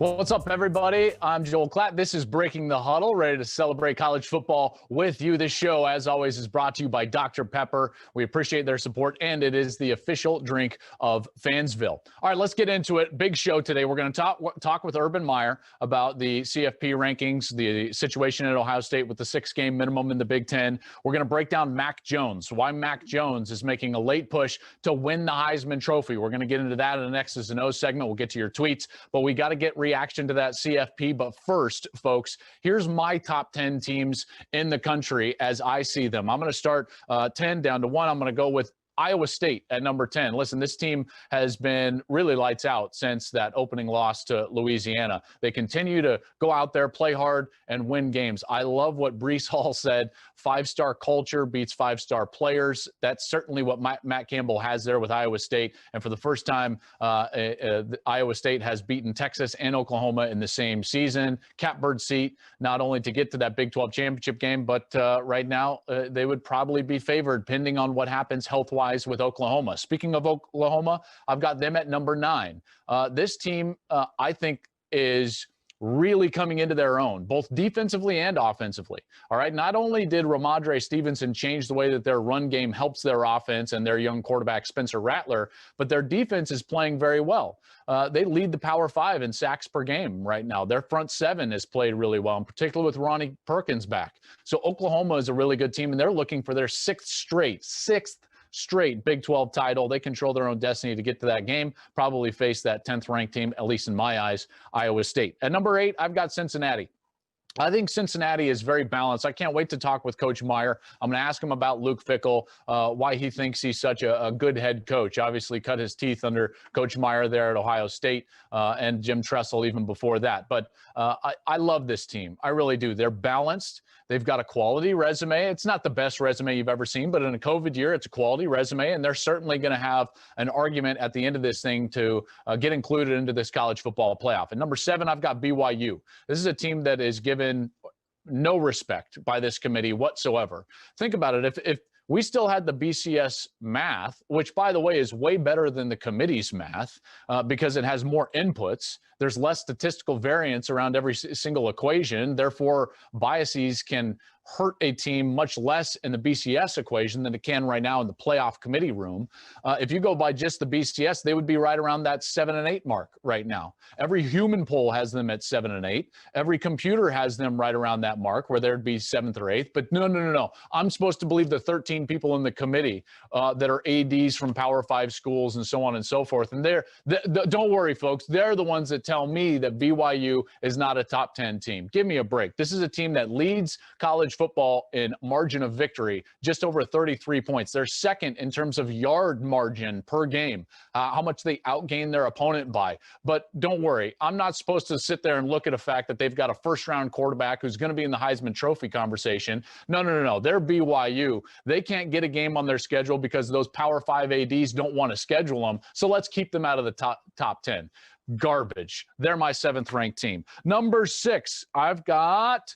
Well, what's up, everybody? I'm Joel Klatt. This is Breaking the Huddle, ready to celebrate college football with you. This show, as always, is brought to you by Dr. Pepper. We appreciate their support, and it is the official drink of Fansville. All right, let's get into it. Big show today. We're going to talk with Urban Meyer about the CFP rankings, the situation at Ohio State with the 6-game minimum in the Big Ten. We're going to break down Mac Jones, why Mac Jones is making a late push to win the Heisman Trophy. We're going to get into that in the X's and O's segment. We'll get to your tweets, but we got to get reaction to that CFP. But first, folks, here's my top 10 teams in the country as I see them. I'm going to start 10 down to 1. I'm going to go with Iowa State at number 10. Listen, this team has been really lights out since that opening loss to Louisiana. They continue to go out there, play hard, and win games. I love what Breece Hall said. 5-star culture beats 5-star players. That's certainly what Matt Campbell has there with Iowa State. And for the first time, Iowa State has beaten Texas and Oklahoma in the same season. Catbird seat, not only to get to that Big 12 championship game, but right now they would probably be favored, depending on what happens health-wise with Oklahoma. Speaking of Oklahoma, I've got them at number 9. This team, I think, is really coming into their own, both defensively and offensively. All right. Not only did Ramondre Stevenson change the way that their run game helps their offense and their young quarterback Spencer Rattler, but their defense is playing very well. They lead the Power 5 in sacks per game right now. Their front 7 has played really well, in particular with Ronnie Perkins back. So Oklahoma is a really good team, and they're looking for their sixth straight Big 12 title. They control their own destiny to get to that game, probably face that 10th ranked team, at least in my eyes, Iowa State. At number 8, I've got Cincinnati. I think Cincinnati is very balanced. I can't wait to talk with Coach Meyer. I'm going to ask him about Luke Fickell, why he thinks he's such a good head coach. Obviously cut his teeth under Coach Meyer there at Ohio State and Jim Tressel even before that. But I love this team. I really do. They're balanced. They've got a quality resume. It's not the best resume you've ever seen, but in a COVID year, it's a quality resume, and they're certainly going to have an argument at the end of this thing to get included into this college football playoff. At number 7, I've got BYU. This is a team that is given no respect by this committee whatsoever. Think about it. If we still had the BCS math, which, by the way, is way better than the committee's math because it has more inputs. There's less statistical variance around every single equation. Therefore, biases can hurt a team much less in the BCS equation than it can right now in the playoff committee room. If you go by just the BCS, they would be right around that 7 and 8 mark right now. Every human poll has them at 7 and 8. Every computer has them right around that mark where there'd be 7th or 8th. But no. I'm supposed to believe the 13 people in the committee that are ADs from Power 5 schools and so on and so forth. And don't worry, folks. They're the ones that tell me that BYU is not a top 10 team. Give me a break. This is a team that leads college football in margin of victory, just over 33 points. They're second in terms of yard margin per game, how much they outgain their opponent by. But don't worry, I'm not supposed to sit there and look at a fact that they've got a first-round quarterback who's going to be in the Heisman Trophy conversation. No. They're BYU. They can't get a game on their schedule because those Power 5 ADs don't want to schedule them. So let's keep them out of the top 10. Garbage. They're my 7th-ranked team. Number 6, I've got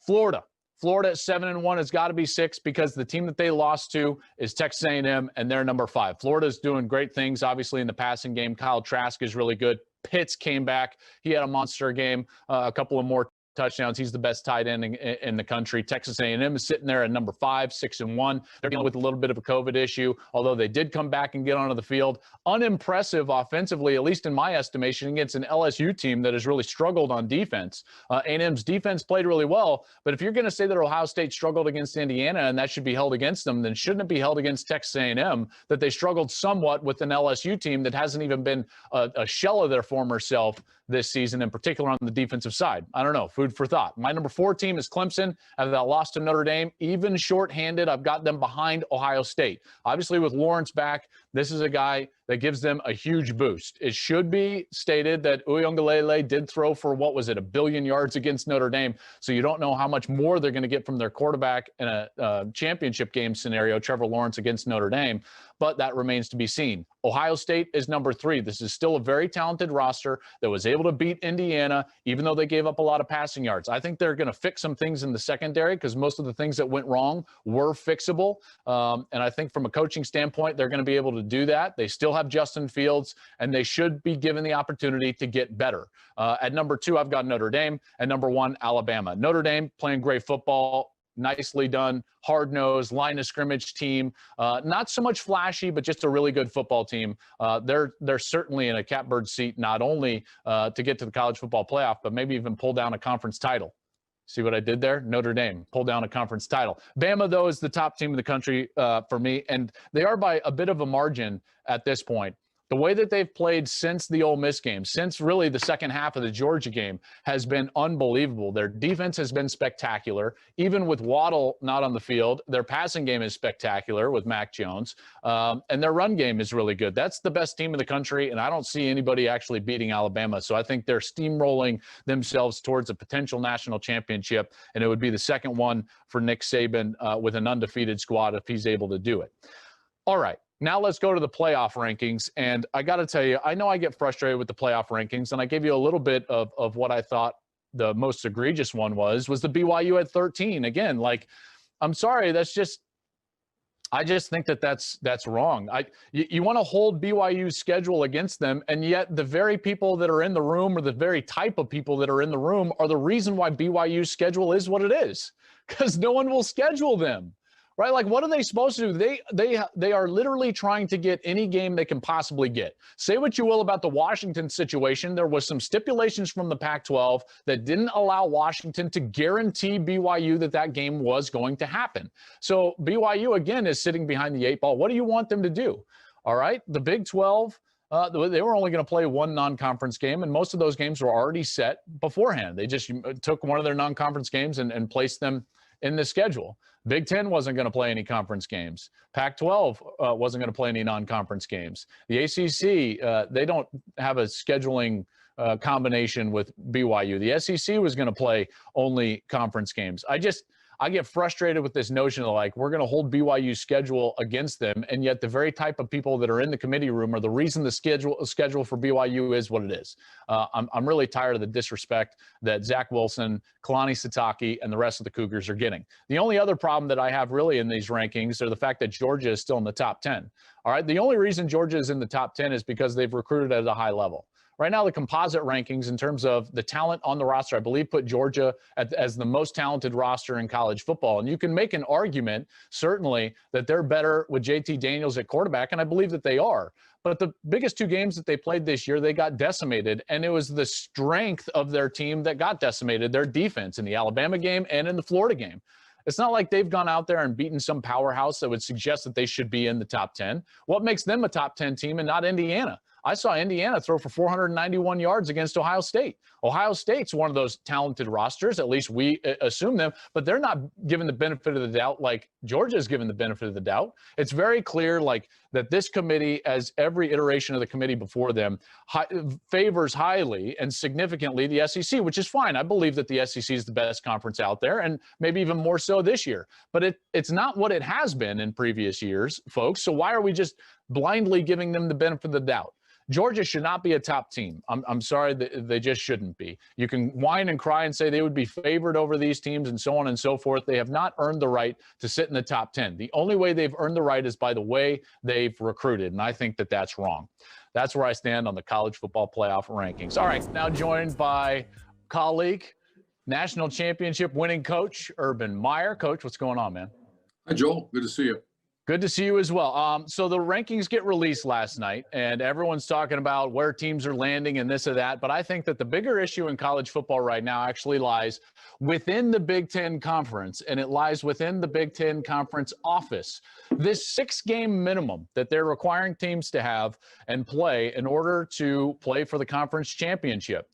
Florida. Florida at 7 and 1 has got to be 6 because the team that they lost to is Texas A&M, and they're number 5. Florida's doing great things, obviously, in the passing game. Kyle Trask is really good. Pitts came back. He had a monster game, a couple of more touchdowns. He's the best tight end in the country. Texas A&M is sitting there at number 5, 6 and 1. They're dealing with a little bit of a COVID issue, although they did come back and get onto the field. Unimpressive offensively, at least in my estimation, against an LSU team that has really struggled on defense. A&M's defense played really well, but if you're going to say that Ohio State struggled against Indiana and that should be held against them, then shouldn't it be held against Texas A&M that they struggled somewhat with an LSU team that hasn't even been a shell of their former self this season, in particular on the defensive side? I don't know. Food for thought. My number 4 team is Clemson. I've lost to Notre Dame. Even shorthanded, I've got them behind Ohio State. Obviously, with Lawrence back, this is a guy that gives them a huge boost. It should be stated that Uyunglele did throw for, 1 billion yards against Notre Dame. So you don't know how much more they're going to get from their quarterback in a championship game scenario, Trevor Lawrence against Notre Dame. But that remains to be seen. Ohio State is number 3. This is still a very talented roster that was able to beat Indiana, even though they gave up a lot of passing yards. I think they're going to fix some things in the secondary because most of the things that went wrong were fixable. And I think from a coaching standpoint, they're going to be able to do that. They still have Justin Fields, and they should be given the opportunity to get better. At number 2, I've got Notre Dame. At number 1, Alabama. Notre Dame playing great football. Nicely done, hard-nosed, line of scrimmage team. Not so much flashy, but just a really good football team. They're certainly in a catbird seat, not only to get to the college football playoff, but maybe even pull down a conference title. See what I did there? Notre Dame pull down a conference title. Bama, though, is the top team in the country for me, and they are by a bit of a margin at this point. The way that they've played since the Ole Miss game, since really the second half of the Georgia game, has been unbelievable. Their defense has been spectacular. Even with Waddle not on the field, their passing game is spectacular with Mac Jones, and their run game is really good. That's the best team in the country, and I don't see anybody actually beating Alabama. So I think they're steamrolling themselves towards a potential national championship, and it would be the second one for Nick Saban with an undefeated squad if he's able to do it. All right. Now let's go to the playoff rankings. And I got to tell you, I know I get frustrated with the playoff rankings, and I gave you a little bit of what I thought the most egregious one was the BYU at 13. Again, like, I'm sorry, I just think that's wrong. You want to hold BYU's schedule against them, and yet the very people that are in the room, or the very type of people that are in the room, are the reason why BYU's schedule is what it is, because no one will schedule them. Right? Like, what are they supposed to do? They are literally trying to get any game they can possibly get. Say what you will about the Washington situation. There was some stipulations from the Pac-12 that didn't allow Washington to guarantee BYU that game was going to happen. So BYU, again, is sitting behind the 8 ball. What do you want them to do? All right? The Big 12, they were only going to play one non-conference game, and most of those games were already set beforehand. They just took one of their non-conference games and placed them in the schedule. Big 10 wasn't going to play any conference games. Pac-12 wasn't going to play any non-conference games. The ACC, they don't have a scheduling combination with BYU. The SEC was going to play only conference games. I get frustrated with this notion of, like, we're going to hold BYU's schedule against them, and yet the very type of people that are in the committee room are the reason the schedule for BYU is what it is. I'm really tired of the disrespect that Zach Wilson, Kalani Sitake, and the rest of the Cougars are getting. The only other problem that I have really in these rankings are the fact that Georgia is still in the top 10. All right, the only reason Georgia is in the top 10 is because they've recruited at a high level. Right now, the composite rankings in terms of the talent on the roster, I believe, put Georgia as the most talented roster in college football. And you can make an argument, certainly, that they're better with JT Daniels at quarterback, and I believe that they are. But the biggest 2 games that they played this year, they got decimated, and it was the strength of their team that got decimated, their defense, in the Alabama game and in the Florida game. It's not like they've gone out there and beaten some powerhouse that would suggest that they should be in the top 10. What makes them a top 10 team and not Indiana? I saw Indiana throw for 491 yards against Ohio State. Ohio State's one of those talented rosters, at least we assume them, but they're not given the benefit of the doubt like Georgia's given the benefit of the doubt. It's very clear, like, that this committee, as every iteration of the committee before them, favors highly and significantly the SEC, which is fine. I believe that the SEC is the best conference out there, and maybe even more so this year. But it's not what it has been in previous years, folks. So why are we just blindly giving them the benefit of the doubt? Georgia should not be a top team. I'm sorry, they just shouldn't be. You can whine and cry and say they would be favored over these teams and so on and so forth. They have not earned the right to sit in the top 10. The only way they've earned the right is by the way they've recruited, and I think that that's wrong. That's where I stand on the college football playoff rankings. All right, now joined by colleague, national championship winning coach, Urban Meyer. Coach, what's going on, man? Hi, Joel. Good to see you. Good to see you as well. So the rankings get released last night, and everyone's talking about where teams are landing and this or that. But I think that the bigger issue in college football right now actually lies within the Big Ten Conference, and it lies within the Big Ten Conference office. This 6-game minimum that they're requiring teams to have and play in order to play for the conference championship.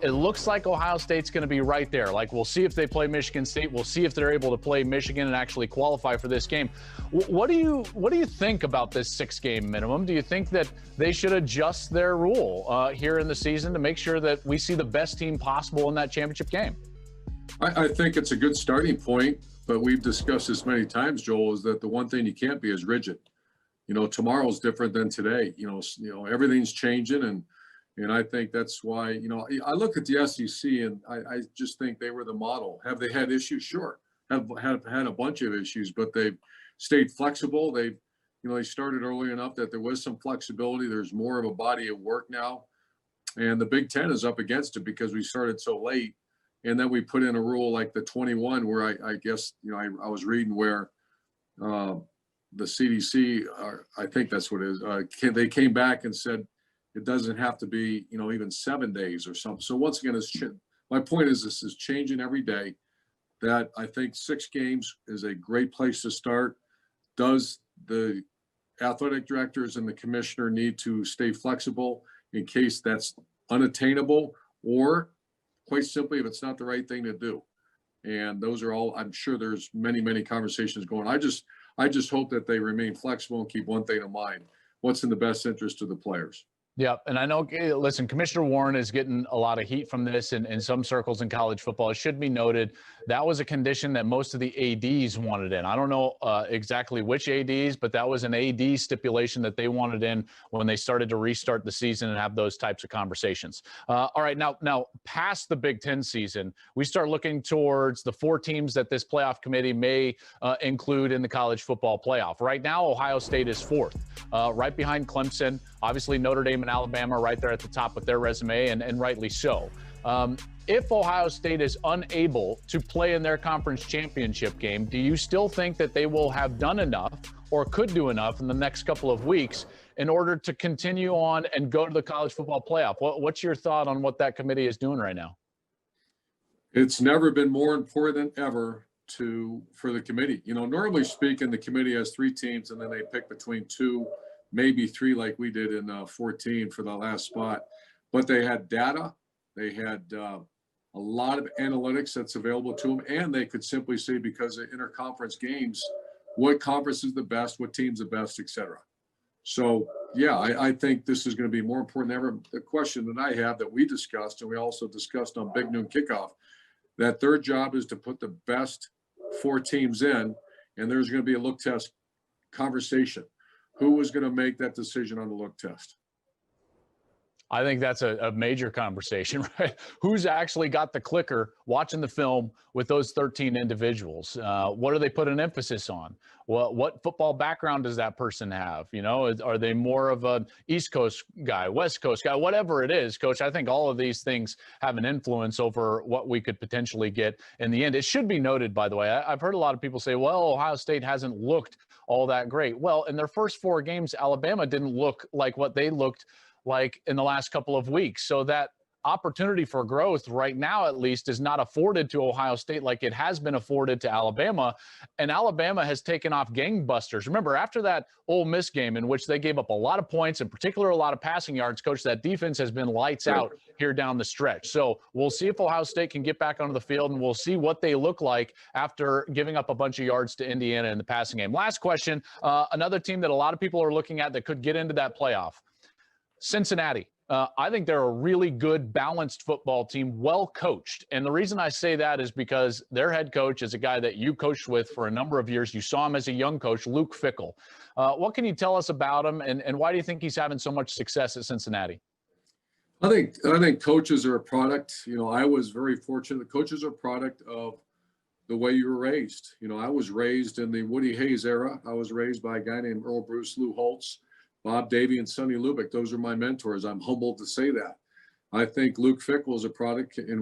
It looks like Ohio State's going to be right there. Like, we'll see if they play Michigan State. We'll see if they're able to play Michigan and actually qualify for this game. What do you think about this 6-game minimum? Do you think that they should adjust their rule here in the season to make sure that we see the best team possible in that championship game? I think it's a good starting point, but we've discussed this many times, Joel, is that the one thing you can't be is rigid. You know, tomorrow's different than today. You know, everything's changing, and I think that's why, you know, I look at the SEC and I just think they were the model. Have they had issues? Sure. Have had a bunch of issues, but they've stayed flexible. They've they started early enough that there was some flexibility. There's more of a body of work now. And the Big Ten is up against it because we started so late. And then we put in a rule like the 21, where I guess, I was reading where the CDC, I think that's what it is, they came back and said it doesn't have to be, even 7 days or something. So once again, my point is this is changing every day. That I think 6 games is a great place to start. Does the athletic directors and the commissioner need to stay flexible in case that's unattainable, or quite simply, if it's not the right thing to do? And those are all, I'm sure there's many, many conversations going. I just hope that they remain flexible and keep one thing in mind: what's in the best interest of the players. Yeah, and I know, listen, Commissioner Warren is getting a lot of heat from this in some circles in college football. It should be noted that was a condition that most of the ADs wanted in. I don't know exactly which ADs, but that was an AD stipulation that they wanted in when they started to restart the season and have those types of conversations. All right, now past the Big Ten season, we start looking towards the 4 teams that this playoff committee may include in the college football playoff. Right now, Ohio State is 4th, right behind Clemson. Obviously, Notre Dame and Alabama right there at the top with their resume, and rightly so. If Ohio State is unable to play in their conference championship game, do you still think that they will have done enough or could do enough in the next couple of weeks in order to continue on and go to the college football playoff? What's your thought on what that committee is doing right now? It's never been more important than ever for the committee. Normally speaking, the committee has 3 teams, and then they pick between 2, maybe 3, like we did in 14 for the last spot. But they had data, they had a lot of analytics that's available to them, and they could simply say, because of interconference games, what conference is the best, what team's the best, etc. So yeah, I think this is going to be more important than ever. The question that I have, that we discussed, and we also discussed on Big Noon Kickoff, that their job is to put the best 4 teams in, and there's going to be a look test conversation. Who was going to make that decision on the look test? I think that's a major conversation, right? Who's actually got the clicker watching the film with those 13 individuals? What do they put an emphasis on? What football background does that person have? Are they more of an East Coast guy, West Coast guy, whatever it is, Coach? I think all of these things have an influence over what we could potentially get in the end. It should be noted, by the way, I've heard a lot of people say, well, Ohio State hasn't looked all that great. Well, in their first 4 games, Alabama didn't look like what they looked like in the last couple of weeks. So that opportunity for growth right now, at least, is not afforded to Ohio State like it has been afforded to Alabama. And Alabama has taken off gangbusters. Remember, after that Ole Miss game in which they gave up a lot of points, in particular a lot of passing yards, Coach, that defense has been lights out here down the stretch. So we'll see if Ohio State can get back onto the field, and we'll see what they look like after giving up a bunch of yards to Indiana in the passing game. Last question, another team that a lot of people are looking at that could get into that playoff. Cincinnati. I think they're a really good, balanced football team, well coached. And the reason I say that is because their head coach is a guy that you coached with for a number of years. You saw him as a young coach, Luke Fickell. What can you tell us about him, and why do you think he's having so much success at Cincinnati? I think coaches are a product. I was very fortunate. Coaches are a product of the way you were raised. I was raised in the Woody Hayes era. I was raised by a guy named Earl Bruce, Lou Holtz, Bob Davie, and Sonny Lubick. Those are my mentors. I'm humbled to say that. I think Luke Fickell is a product, and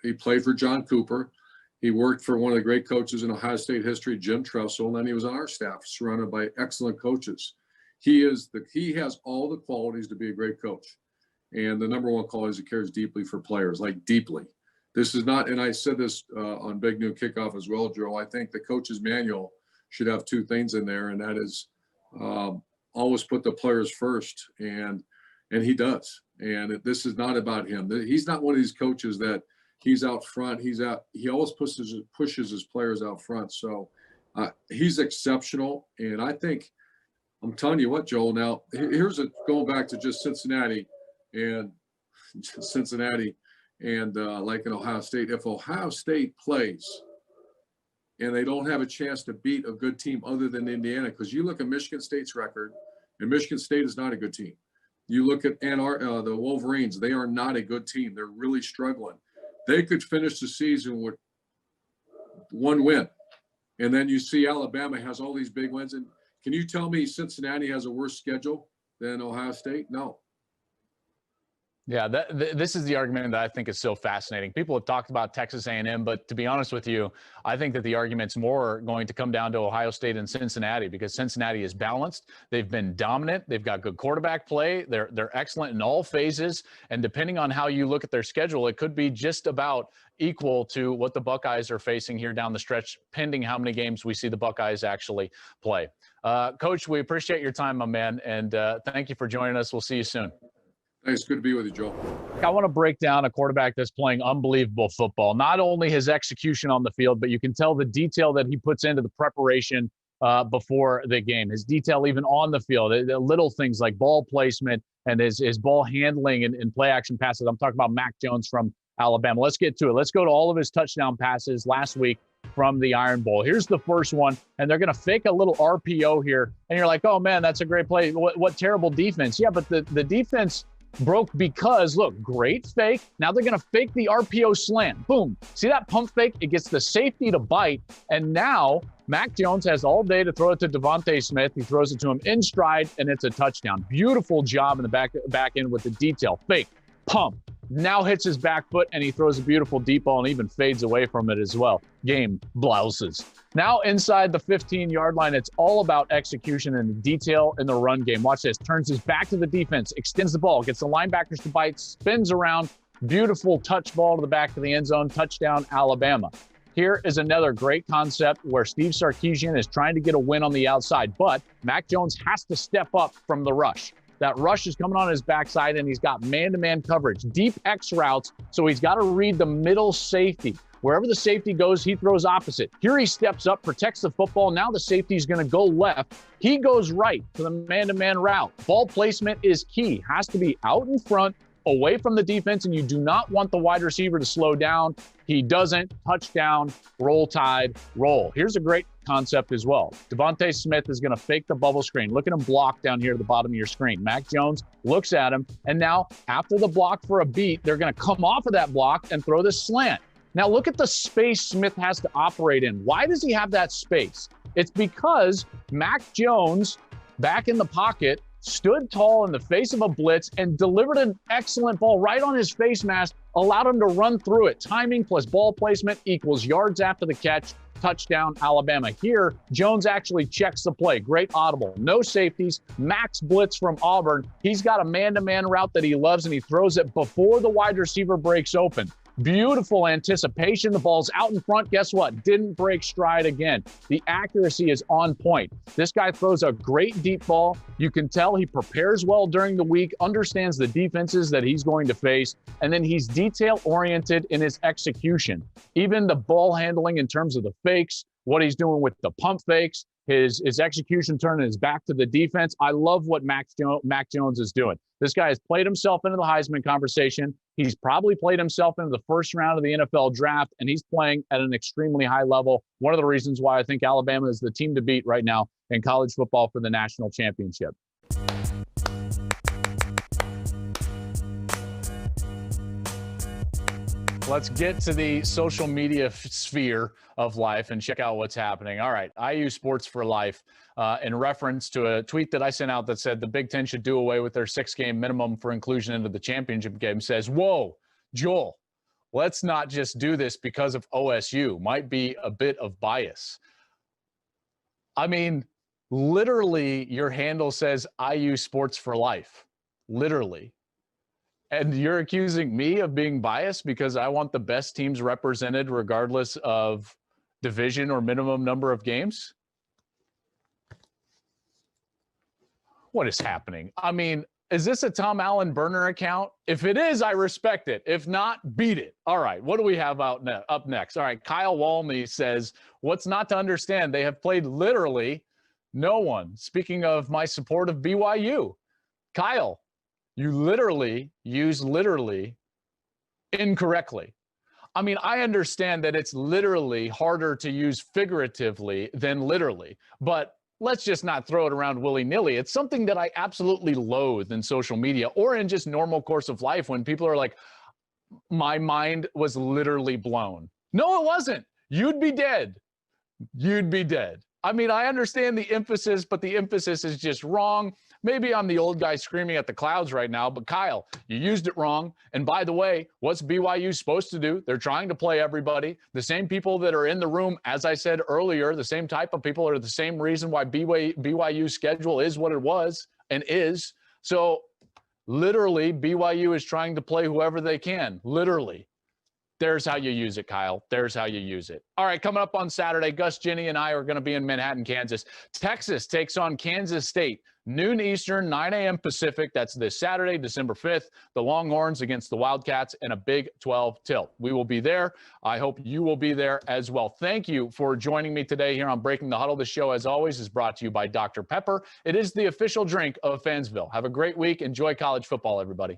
he played for John Cooper. He worked for one of the great coaches in Ohio State history, Jim Tressel, and then he was on our staff, surrounded by excellent coaches. He has all the qualities to be a great coach. And the number one quality is he cares deeply for players, like deeply. This is not, and I said this on Big Noon Kickoff as well, Joe, I think the coach's manual should have 2 things in there, and that is always put the players first, and he does. And this is not about him. He's not one of these coaches that he's out front. He always pushes his players out front. So he's exceptional. And I think, I'm telling you what, Joel, now going back to just Cincinnati and like in Ohio State, if Ohio State plays and they don't have a chance to beat a good team other than Indiana, because you look at Michigan State's record, and Michigan State is not a good team. You look at the Wolverines, they are not a good team. They're really struggling. They could finish the season with 1 win. And then you see Alabama has all these big wins. And Can you tell me Cincinnati has a worse schedule than Ohio State? No. Yeah, this is the argument that I think is so fascinating. People have talked about Texas A&M, but to be honest with you, I think that the argument's more going to come down to Ohio State and Cincinnati, because Cincinnati is balanced. They've been dominant. They've got good quarterback play. They're excellent in all phases. And depending on how you look at their schedule, it could be just about equal to what the Buckeyes are facing here down the stretch, pending how many games we see the Buckeyes actually play. Coach, we appreciate your time, my man, and thank you for joining us. We'll see you soon. Thanks. Good to be with you, Joel. I want to break down a quarterback that's playing unbelievable football. Not only his execution on the field, but you can tell the detail that he puts into the preparation before the game. His detail even on the field, the little things like ball placement and his ball handling and play action passes. I'm talking about Mac Jones from Alabama. Let's get to it. Let's go to all of his touchdown passes last week from the Iron Bowl. Here's the first one, and they're going to fake a little RPO here. And you're like, oh, man, that's a great play. What terrible defense. Yeah, but the defense broke because, look, great fake. Now they're going to fake the RPO slant. Boom. See that pump fake? It gets the safety to bite. And now Mac Jones has all day to throw it to Devontae Smith. He throws it to him in stride, and it's a touchdown. Beautiful job in the back end with the detail. Fake, pump. Now hits his back foot, and he throws a beautiful deep ball and even fades away from it as well. Game blouses. Now inside the 15-yard line, it's all about execution and detail in the run game. Watch this. Turns his back to the defense, extends the ball, gets the linebackers to bite, spins around. Beautiful touch ball to the back of the end zone. Touchdown, Alabama. Here is another great concept where Steve Sarkisian is trying to get a win on the outside, but Mac Jones has to step up from the rush. That rush is coming on his backside, and he's got man-to-man coverage, deep X routes, so he's got to read the middle safety. Wherever the safety goes, he throws opposite. Here he steps up, protects the football. Now the safety is going to go left. He goes right to the man-to-man route. Ball placement is key. Has to be out in front, away from the defense, and you do not want the wide receiver to slow down. He doesn't. Touchdown, roll tide, roll. Here's a great concept as well. Devontae Smith is going to fake the bubble screen. Look at him block down here at the bottom of your screen. Mac Jones looks at him, and now after the block for a beat, they're going to come off of that block and throw this slant. Now look at the space Smith has to operate in. Why does he have that space? It's because Mac Jones, back in the pocket, stood tall in the face of a blitz and delivered an excellent ball right on his face mask, allowed him to run through it. Timing plus ball placement equals yards after the catch. Touchdown, Alabama. Here, Jones actually checks the play. Great audible. No safeties. Max blitz from Auburn. He's got a man-to-man route that he loves, and he throws it before the wide receiver breaks open. Beautiful anticipation. The ball's out in front. Guess what? Didn't break stride again. The accuracy is on point. This guy throws a great deep ball. You can tell he prepares well during the week, understands the defenses that he's going to face, and then he's detail-oriented in his execution. Even the ball handling in terms of the fakes, what he's doing with the pump fakes, his execution turning his back to the defense. I love what Mac Jones is doing. This guy has played himself into the Heisman conversation. He's probably played himself into the first round of the NFL draft, and he's playing at an extremely high level. One of the reasons why I think Alabama is the team to beat right now in college football for the national championship. Let's get to the social media sphere of life and check out what's happening. All right, IU Sports for Life, in reference to a tweet that I sent out that said the Big Ten should do away with their 6-game minimum for inclusion into the championship game, says, whoa, Joel, let's not just do this because of OSU. Might be a bit of bias. I mean, literally, your handle says IU Sports for Life. Literally. And you're accusing me of being biased because I want the best teams represented regardless of division or minimum number of games? What is happening? I mean, is this a Tom Allen burner account? If it is, I respect it. If not, beat it. All right, what do we have up next? All right, Kyle Walney says, what's not to understand? They have played literally no one. Speaking of my support of BYU, Kyle, you literally use literally incorrectly. I mean, I understand that it's literally harder to use figuratively than literally, but let's just not throw it around willy-nilly. It's something that I absolutely loathe in social media or in just normal course of life when people are like, my mind was literally blown. No, it wasn't. You'd be dead. You'd be dead. I mean, I understand the emphasis, but the emphasis is just wrong. Maybe I'm the old guy screaming at the clouds right now, but Kyle, you used it wrong. And by the way, what's BYU supposed to do? They're trying to play everybody. The same people that are in the room, as I said earlier, the same type of people are the same reason why BYU's schedule is what it was and is. So literally, BYU is trying to play whoever they can, literally. There's how you use it, Kyle. There's how you use it. All right, coming up on Saturday, Gus, Jenny, and I are going to be in Manhattan, Kansas. Texas takes on Kansas State, noon Eastern, 9 a.m. Pacific. That's this Saturday, December 5th. The Longhorns against the Wildcats in a Big 12 tilt. We will be there. I hope you will be there as well. Thank you for joining me today here on Breaking the Huddle. The show, as always, is brought to you by Dr. Pepper. It is the official drink of Fansville. Have a great week. Enjoy college football, everybody.